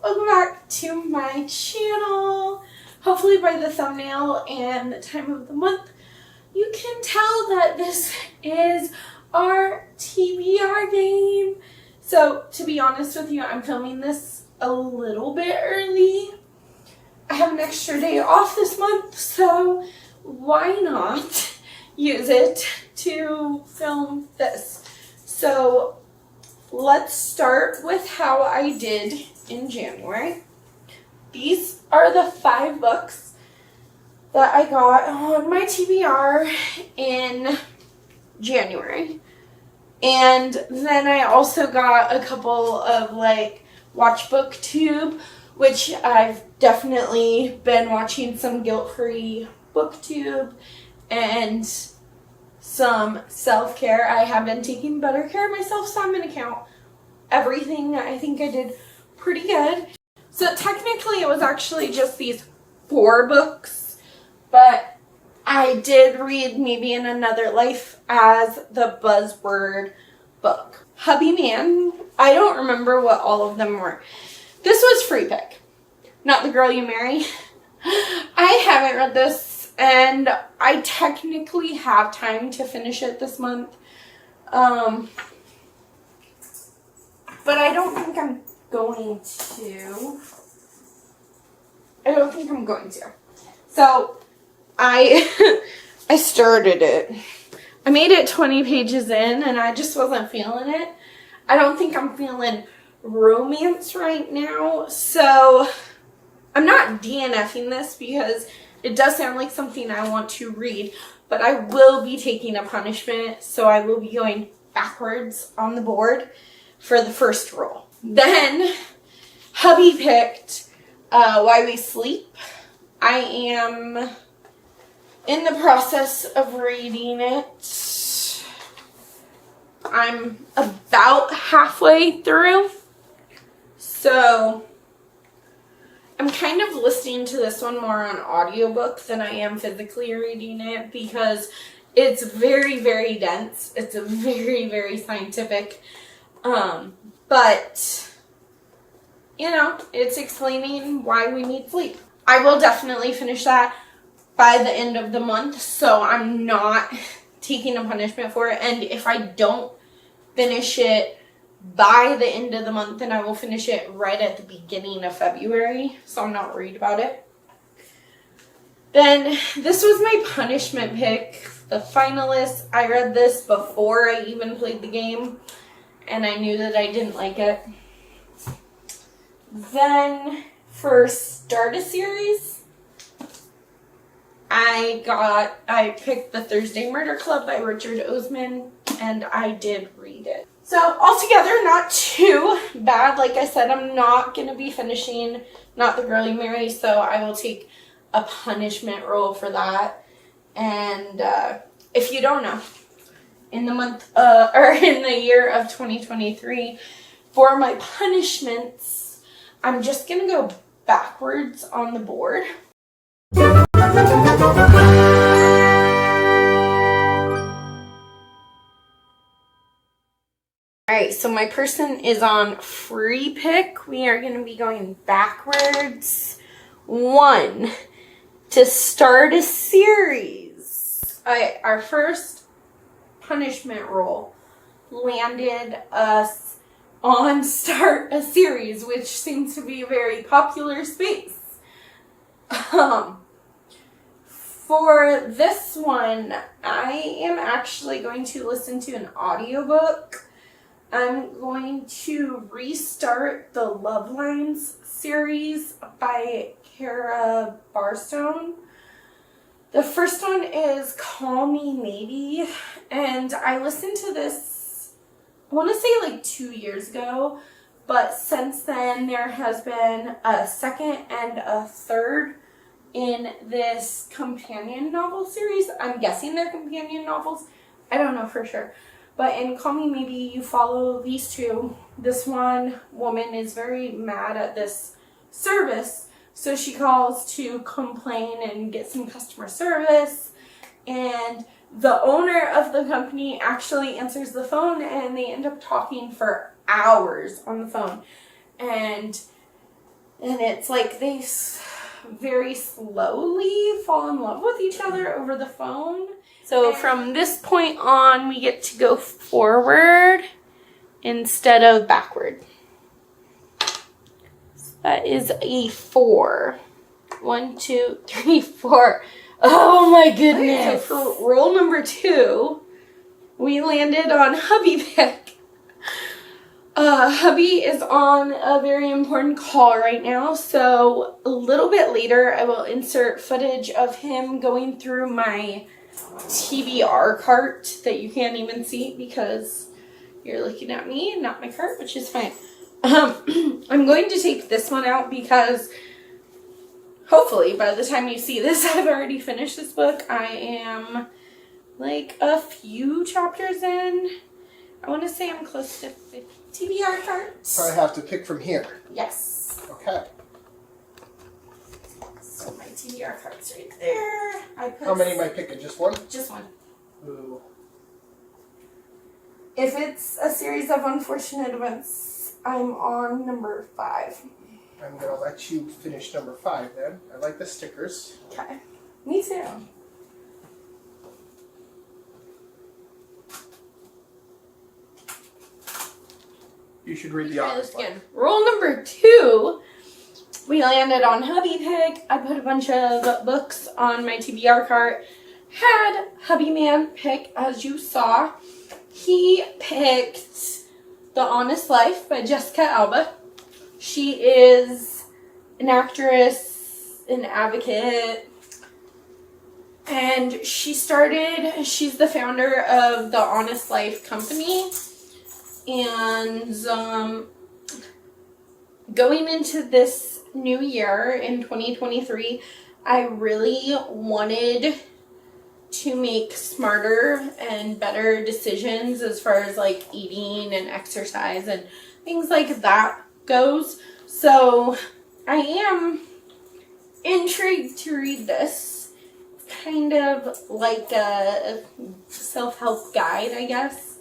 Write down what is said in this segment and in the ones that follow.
Welcome back to my channel. Hopefully by the thumbnail and the time of the month, you can tell that this is our TBR game. So to be honest with you, I'm filming this a little bit early. I have an extra day off this month, so why not use it to film this? So let's start with how I did in January. These are the 5 books that I got on my TBR in January. And then I also got a couple of Watch BookTube, which I've definitely been watching some guilt-free BookTube and some self-care. I have been taking better care of myself, so I'm going to count everything. I think I did pretty good. So technically it was actually just these 4 books, but I did read Maybe in Another Life as the buzzword book. Hubby Man, I don't remember what all of them were. This was free pick, Not the Girl You Marry. I haven't read this, and I technically have time to finish it this month. But I don't think I'm going to. So I started it. I made it 20 pages in and I just wasn't feeling it. I don't think I'm feeling romance right now. So I'm not DNFing this because it does sound like something I want to read, but I will be taking a punishment. So I will be going backwards on the board for the first roll. Then hubby picked Why We Sleep. I am in the process of reading it. I'm about halfway through. So I'm kind of listening to this one more on audiobook than I am physically reading it because it's very, very dense. It's a very, very scientific. But, you know, it's explaining why we need sleep. I will definitely finish that by the end of the month, so I'm not taking a punishment for it. And if I don't finish it by the end of the month, then I will finish it right at the beginning of February, so I'm not worried about it. Then this was my punishment pick, The Finalist. I read this before I even played the game, and I knew that I didn't like it. Then for Start a Series, I picked The Thursday Murder Club by Richard Osman, and I did read it. So altogether, not too bad. Like I said, I'm not going to be finishing Not the Girl You Marry, so I will take a punishment roll for that. And if you don't know, in the year of 2023, for my punishments, I'm just going to go backwards on the board. Alright, so my person is on free pick. We are going to be going backwards. 1, to start a series. Our first punishment roll landed us on Start a Series, which seems to be a very popular space. For this one, I am actually going to listen to an audiobook. I'm going to restart the Love Lines series by Kara Barstone. The first one is Call Me Maybe, and I listened to this, I want to say 2 years ago, but since then there has been a second and a third in this companion novel series. I'm guessing they're companion novels. I don't know for sure. But in Call Me Maybe, you follow these two. This one woman is very mad at this service, so she calls to complain and get some customer service. And the owner of the company actually answers the phone, and they end up talking for hours on the phone. And And it's like they very slowly fall in love with each other over the phone. So from this point on, we get to go forward instead of backward. So that is a 4. 1, 2, 3, 4. Oh my goodness. Okay, so for roll number 2, we landed on Hubby Pick. Hubby is on a very important call right now, so a little bit later I will insert footage of him going through my TBR cart that you can't even see because you're looking at me and not my cart, which is fine. I'm going to take this one out because hopefully by the time you see this, I've already finished this book. I am like a few chapters in. I want to say I'm close to 50 TBR carts. So I have to pick from here. Yes. Okay. So my TBR cart's right there. How many am I picking? Just one? Just one. Ooh. If it's a series of unfortunate events, I'm on number 5. I'm going to let you finish number 5 then. I like the stickers. Okay. Me too. You should read the author's again. Roll number 2, we landed on Hubby Pick. I put a bunch of books on my TBR cart. Had Hubby Man pick, as you saw. He picked The Honest Life by Jessica Alba. She is an actress, an advocate, and she's the founder of the Honest Life company. And going into this new year in 2023, I really wanted to make smarter and better decisions as far as like eating and exercise and things like that goes. So I am intrigued to read this. It's kind of like a self-help guide, I guess.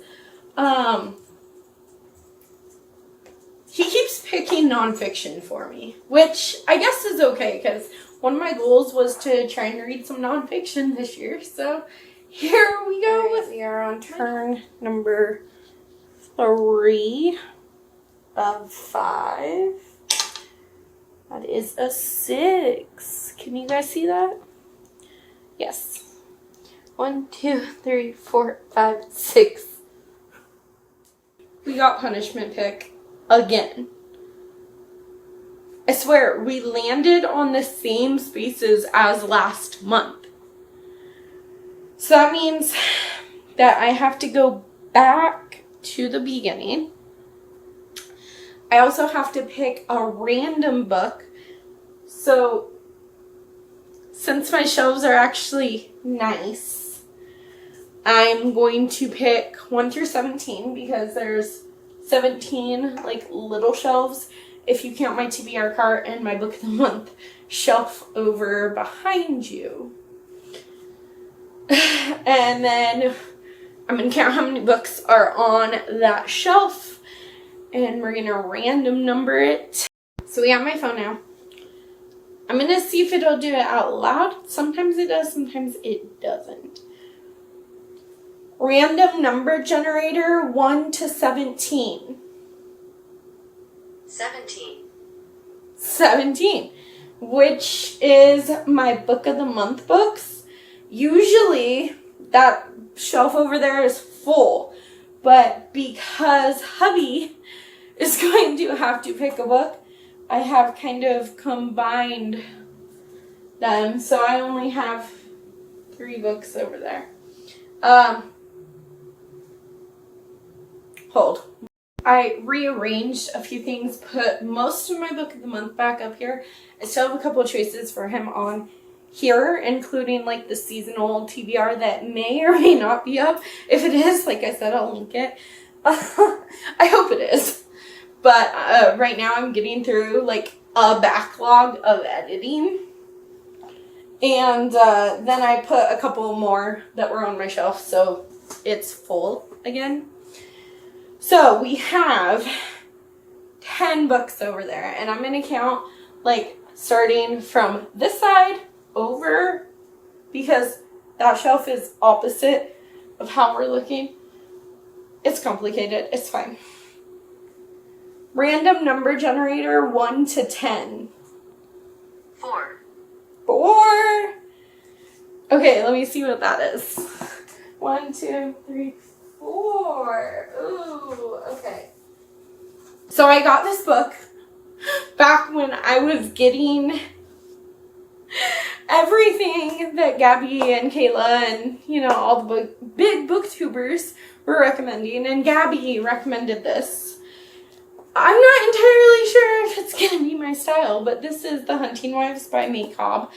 He keeps picking nonfiction for me, which I guess is okay because one of my goals was to try and read some nonfiction this year. So here we go. We are on turn number 3 of 5. That is a 6. Can you guys see that? Yes. 1, 2, 3, 4, 5, 6. We got punishment pick again. I swear, we landed on the same spaces as last month. So that means that I have to go back to the beginning. I also have to pick a random book. So, since my shelves are actually nice, I'm going to pick 1 through 17 because there's 17 like little shelves if you count my TBR cart and my book of the month shelf over behind you. And then I'm going to count how many books are on that shelf and we're going to random number it. So we have my phone now. I'm going to see if it'll do it out loud. Sometimes it does, sometimes it doesn't. Random number generator 1 to 17. 17. 17, which is my book of the month books. Usually that shelf over there is full, but because hubby is going to have to pick a book, I have kind of combined them, so I only have 3 books over there. Hold. I rearranged a few things, put most of my book of the month back up here. I still have a couple of choices for him on here, including like the seasonal TBR that may or may not be up. If it is, like I said, I'll link it. I hope it is. But right now I'm getting through like a backlog of editing. And then I put a couple more that were on my shelf, so it's full again. So we have 10 books over there, and I'm going to count like starting from this side over, because that shelf is opposite of how we're looking. It's complicated. It's fine. Random number generator 1 to 10. 4. 4. Okay, let me see what that is. 1, 2, 3, 4. Ooh, okay. So I got this book back when I was getting everything that Gabby and Kayla and, you know, all the big booktubers were recommending, and Gabby recommended this. I'm not entirely sure if it's going to be my style, but this is The Hunting Wives by May Cobb.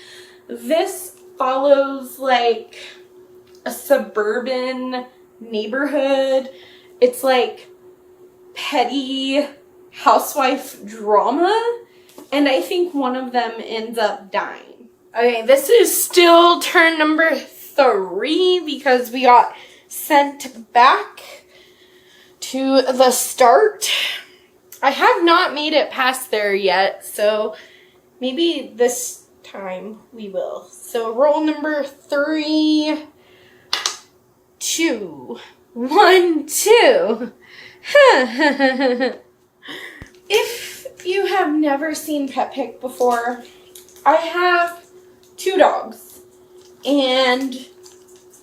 This follows like a suburban neighborhood. It's like petty housewife drama, and I think one of them ends up dying. Okay, this is still turn number 3 because we got sent back to the start. I have not made it past there yet, so maybe this time we will. So roll number 3, 2, 1, 2. If you have never seen Pet Pick before, I have 2 dogs, and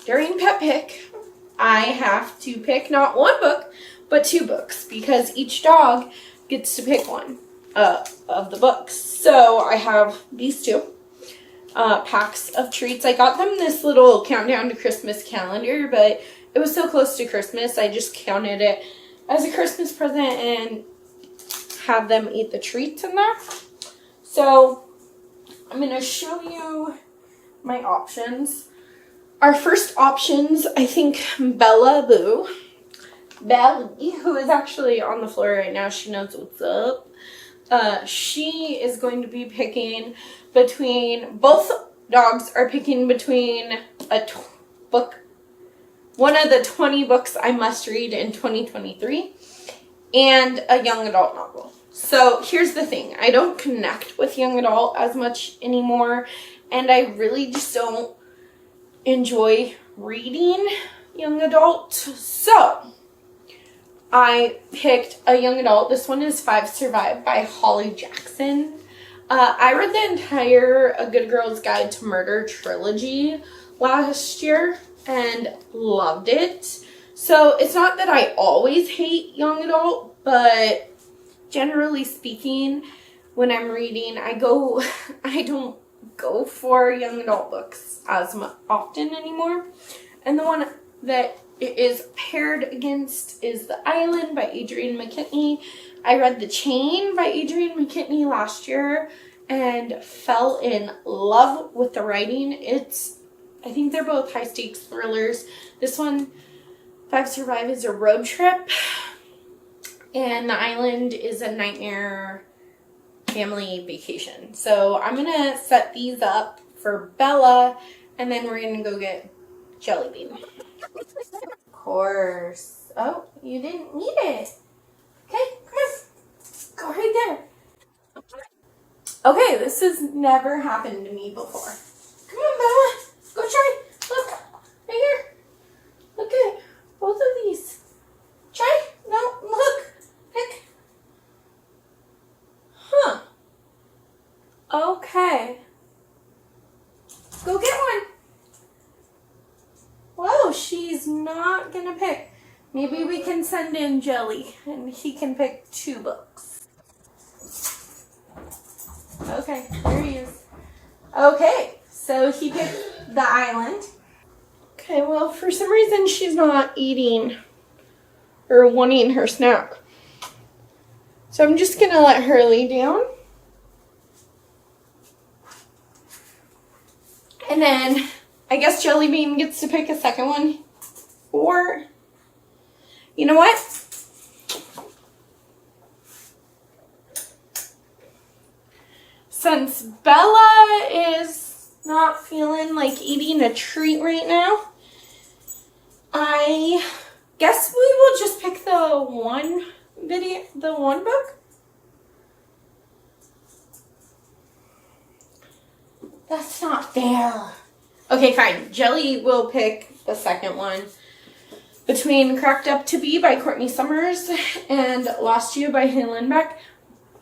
during Pet Pick, I have to pick not 1 book, but 2 books, because each dog gets to pick one of the books. So I have these 2 packs of treats. I got them this little countdown to Christmas calendar, but it was so close to Christmas, I just counted it as a Christmas present and have them eat the treats in there. So I'm going to show you my options. Our first options, I think Bella Boo, Belly, who is actually on the floor right now, she knows what's up. She is going to be picking between, both dogs are picking between one of the 20 books I must read in 2023 and a young adult novel. So here's the thing, I don't connect with young adult as much anymore, and I really just don't enjoy reading young adult. So I picked a young adult. This one is 5 Survive by Holly Jackson. I read the entire A Good Girl's Guide to Murder trilogy last year and loved it. So it's not that I always hate young adult, but generally speaking, when I'm reading, I don't go for young adult books as often anymore. And the one that it is paired against is The Island by Adrienne McKinney. I read The Chain by Adrienne McKinney last year and fell in love with the writing. I think they're both high stakes thrillers. This one, 5 Survive, is a road trip, and The Island is a nightmare family vacation. So I'm gonna set these up for Bella, and then we're gonna go get Jelly Bean. Of course. Oh, you didn't need it. Okay, come on. Go right there. Okay, this has never happened to me before. Come on, Bella. Go try. Look, right here. Look at both of these. Try. No, look. Pick. Huh. Okay. Go get one. Whoa, she's not gonna pick. Maybe we can send in Jelly and he can pick 2 books. Okay, there he is. Okay, so he picked The Island. Okay, well, for some reason she's not eating or wanting her snack. So I'm just gonna let her lay down. And then I guess Jelly Bean gets to pick a second one. Or, you know what? Since Bella is not feeling like eating a treat right now, I guess we will just pick the one book. That's not fair. Okay, fine. Jelly will pick the second one. Between Cracked Up to Be by Courtney Summers and Lost You by Haley Lindbeck.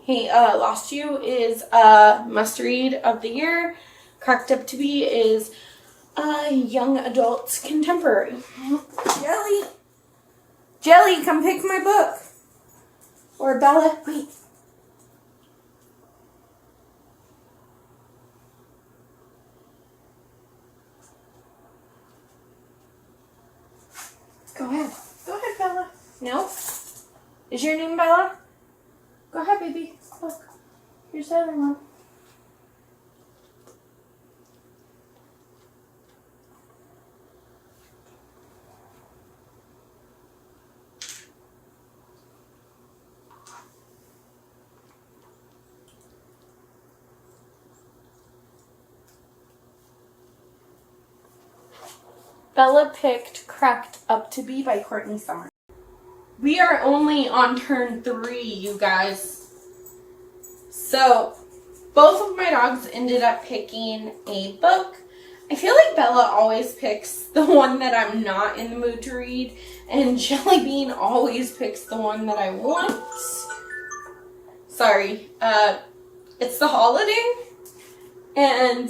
Hey, Lost You is must read of the year. Cracked Up to Be is a young adult contemporary. Jelly, come pick my book. Or Bella, wait. Go ahead. Go ahead, Bella. No? Is your name Bella? Go ahead, baby. Look. Here's the other one. Bella picked Cracked Up to Be by Courtney Summers. We are only on turn 3, you guys. So, both of my dogs ended up picking a book. I feel like Bella always picks the one that I'm not in the mood to read, and Jelly Bean always picks the one that I want. Sorry, it's the holiday, and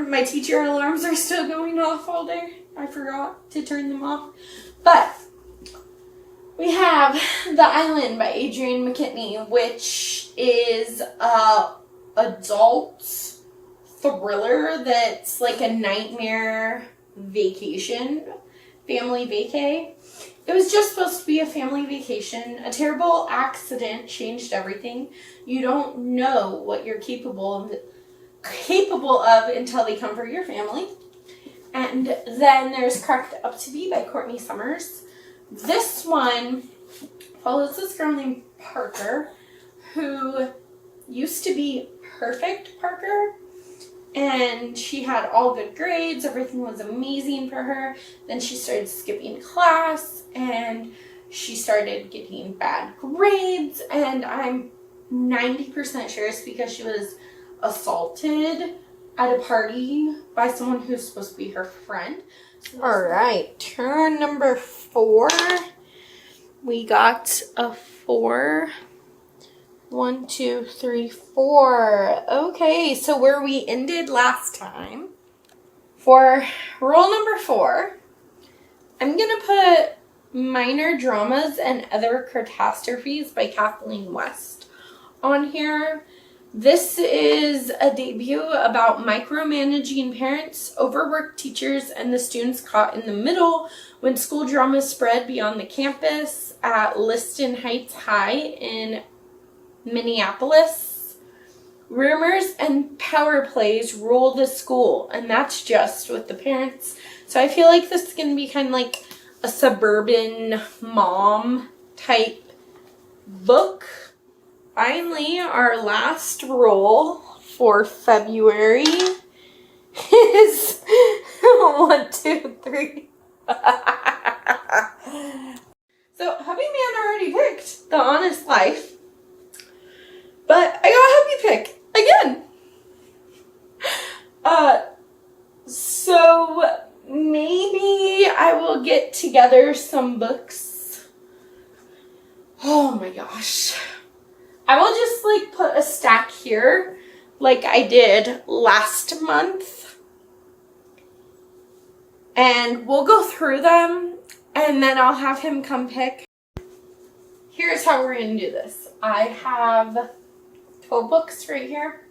my teacher alarms are still going off all day. I forgot to turn them off. But we have The Island by Adrienne McKinney, which is a adult thriller that's like a nightmare vacation, family vacay. It was just supposed to be a family vacation. A terrible accident changed everything. You don't know what you're capable of until they come for your family. And then there's Cracked Up to Be by Courtney Summers. This one follows this girl named Parker, who used to be Perfect Parker, and she had all good grades. Everything was amazing for her. Then she started skipping class, and she started getting bad grades, and I'm 90% sure it's because she was assaulted at a party by someone who's supposed to be her friend. All right, turn number 4. We got a 4. 1, 2, 3, 4. Okay, so where we ended last time, for rule number 4, I'm going to put Minor Dramas and Other Catastrophes by Kathleen West on here. This is a debut about micromanaging parents, overworked teachers, and the students caught in the middle when school drama spread beyond the campus at Liston Heights High in Minneapolis. Rumors and power plays rule the school, and that's just with the parents. So I feel like this is going to be kind of like a suburban mom type book. Finally, our last roll for February is 1, 2, 3. So, Hubby Man already picked The Honest Life, but I got Hubby pick again. So maybe I will get together some books. Oh my gosh. I will just like put a stack here like I did last month, and we'll go through them, and then I'll have him come pick. Here's how we're going to do this. I have 12 books right here.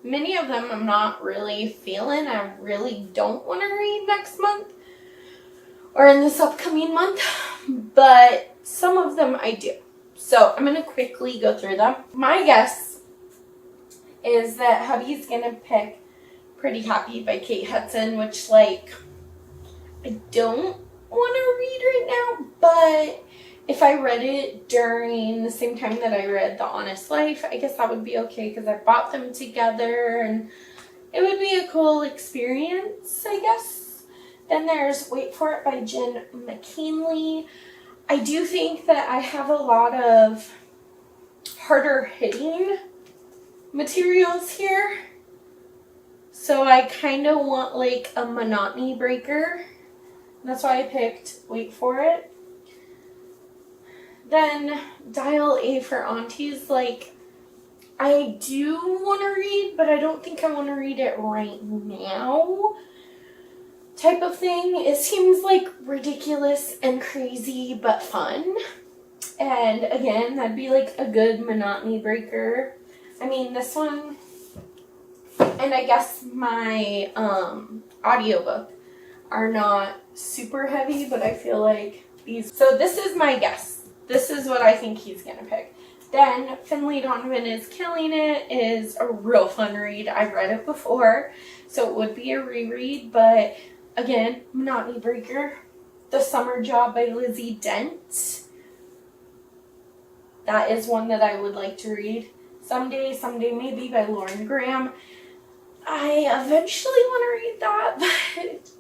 Many of them I'm not really feeling. I really don't want to read next month or in this upcoming month, but some of them I do. So I'm going to quickly go through them. My guess is that hubby's going to pick Pretty Happy by Kate Hudson, which, like, I don't want to read right now, but if I read it during the same time that I read The Honest Life, I guess that would be okay because I bought them together and it would be a cool experience, I guess. Then there's Wait For It by Jen McKinley. I do think that I have a lot of harder hitting materials here. So I kind of want like a monotony breaker. That's why I picked, wait for it. Then Dial A for Aunties, like, I do want to read, but I don't think I want to read it right now. Type of thing. It seems like ridiculous and crazy, but fun. And again, that'd be like a good monotony breaker. I mean, this one, and I guess my audiobook are not super heavy, but I feel like these. So this is my guess. This is what I think he's gonna pick. Then Finley Donovan is Killing It is a real fun read. I've read it before, so it would be a reread, but again, monotony breaker. The Summer Job by Lizzie Dent. That is one that I would like to read. Someday Maybe by Lauren Graham. I eventually want to read that, but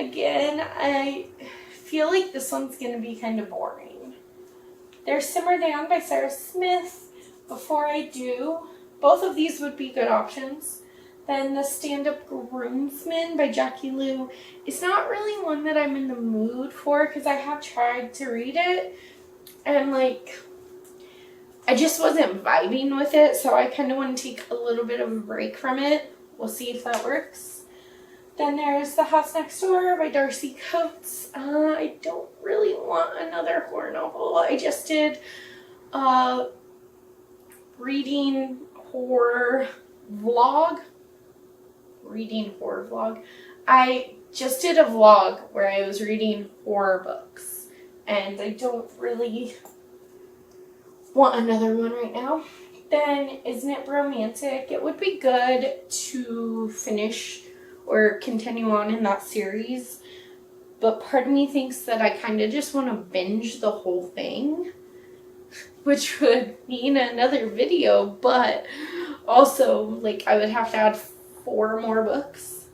again, I feel like this one's going to be kind of boring. There's Simmer Down by Sarah Smith. Before I do, both of these would be good options. Then The Stand-Up Groomsman by Jackie Liu. It's not really one that I'm in the mood for because I have tried to read it and like I just wasn't vibing with it, so I kind of want to take a little bit of a break from it. We'll see if that works. Then there's The House Next Door by Darcy Coates. I don't really want another horror novel. I just did reading horror vlog. I just did a vlog where I was reading horror books, and I don't really want another one right now. Then Isn't It Romantic? It would be good to finish or continue on in that series, but part of me thinks that I kind of just want to binge the whole thing, which would mean another video, but also like I would have to add 4 more books.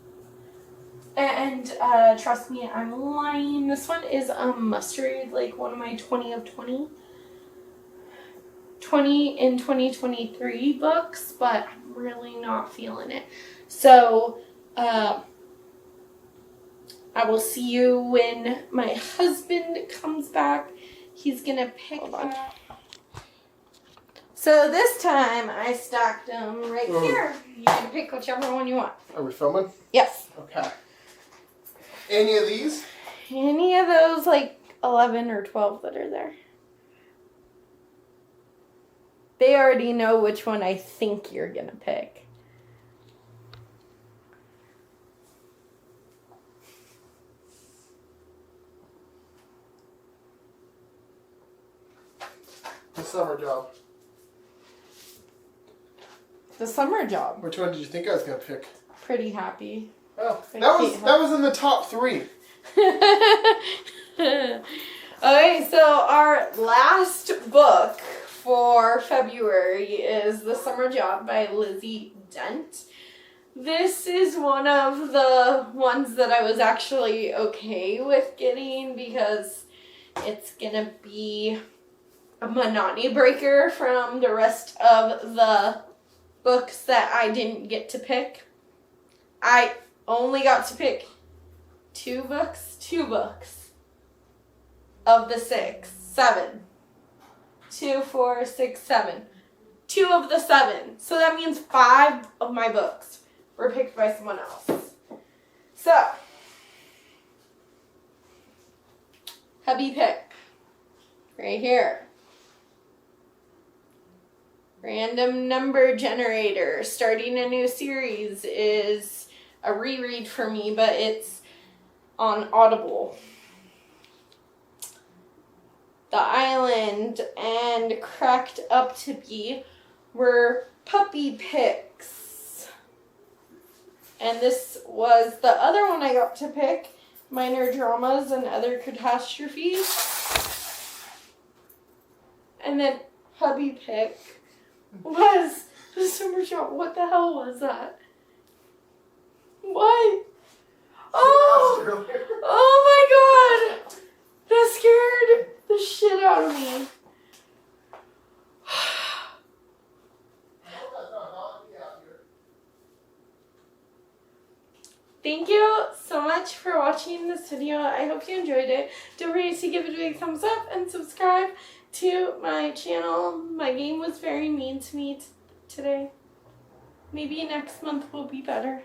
And trust me, I'm lying. This one is a must-read, like one of my 20 of 20 in 2023 books, but I'm really not feeling it. So I will see you when my husband comes back. He's gonna pick that. So this time I stacked them right here. You can pick whichever one you want. Are we filming? Yes. Okay. Any of these? Any of those like 11 or 12 that are there. They already know which one I think you're gonna pick. The Summer Job. The Summer Job. Which one did you think I was going to pick? Pretty happy. Oh, that was in the top 3. Okay, so our last book for February is The Summer Job by Lizzie Dent. This is one of the ones that I was actually okay with getting because it's gonna be a monotony breaker from the rest of the books that I didn't get to pick. I only got to pick 2 books of the 7. 2, 4, 6, 7. 2 of the 7. So that means 5 of my books were picked by someone else. So, hubby pick. Right here. Random number generator. Starting a new series is a reread for me, but it's on Audible. The Island and Cracked Up to Be were puppy picks. And this was the other one I got to pick, Minor Dramas and Other Catastrophes. And then hubby pick was The Summer Job. What the hell was that? What? Oh! Oh my god! That scared the shit out of me. Thank you so much for watching this video. I hope you enjoyed it. Don't forget to give it a big thumbs up and subscribe to my channel. My game was very mean to me today. Maybe next month will be better.